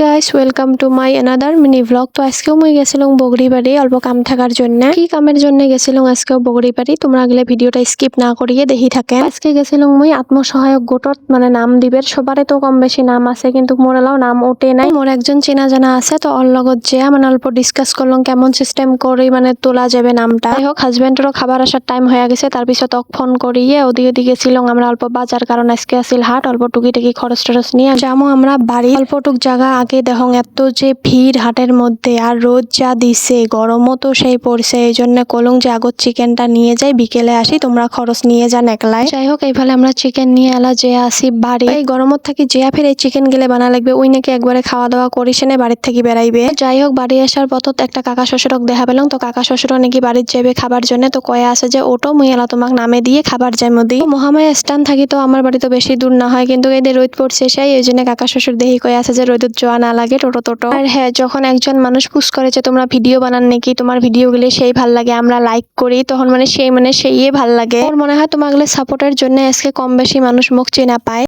Guys welcome to my another mini blog. তো আজকেও মই গেছিলাম বগরিবাড়ি অল্প কাম থাকার জন্য। কি কামের জন্য গেছিলাম আজকেও বগরিবাড়ি, তোমরা আগলে ভিডিওটা স্কিপ না করিয়ে দেখি থাকে। আজকে গেছিলাম মই আত্মসহায়ক গোটত মানে নাম দিবের। সবারে তো কম বেশি নাম আছে কিন্তু মোর এলাও নাম ওঠে নাই। মোর একজন চেনা জানা আছে, তো ওর লগত যে মানে অল্প ডিসকাস করলাম কেমন সিস্টেম করে মানে তোলা যাবে নামটা। যাই হোক হাজবেন্ডেরও খাবার আসার টাইম হয়ে গেছে, তার পিছত ফোন করিয়ে ওদিকে গেছিলাম আমরা অল্প বাজার, কারণ আজকে আসিল হাট। অল্প টুকি খরচ টরচ নিয়ে যাবো আমরা বাড়ি। অল্পটুক জায়গা আগে দেখো এত যে ভিড় হাটের মধ্যে, আর রোদ যা দিছে, গরমও তো সেই পড়ছে। এই জন্য কলং যে আগত চিকেনটা নিয়ে যাই, বিকেলে আসি, তোমরা খরচ নিয়ে যান একলাই। যাই হোক এইভাবে আমরা চিকেন নিয়ে এলা যে আসি বাড়ি। এই গরমত থাকি যে ফের এই চিকেন গেলে বানা লাগবে, ওই নাকি একবারে খাওয়া দাওয়া করিস নে বাড়ির থেকে বেড়াইবে। যাই হোক বাড়ি আসার পথত একটা কাকা শ্বশুরক দেখা পেলাম, তো কাকা শ্বশুরও নাকি বাড়ির যাবে খাবার জন্য। তো কয়া আছে যে ওটো মুই এলা তোমাক নামে দিয়ে খাবার যাই মদি। মহামায়া স্থান থাকি তো আমার বাড়ি তো বেশি দূর না হয়, কিন্তু এদের রোদ পড়ছে সেই, এই জন্য কাকা শ্বশুর দেহি কয়ে আছে যে রোদত যাওয়া না লাগে টোটো। আর হ্যাঁ, যখন একজন মানুষ পুশ করে যে তোমরা ভিডিও বানান নাকি, তোমার ভিডিও গুলি সেই ভাল লাগে, আমরা লাইক করি, তখন সেই ভাল লাগে। ওর মনে হয় তোমাগুলো সাপোর্টের জন্য আজকে কম বেশি মানুষ মুখ চেনা পায়।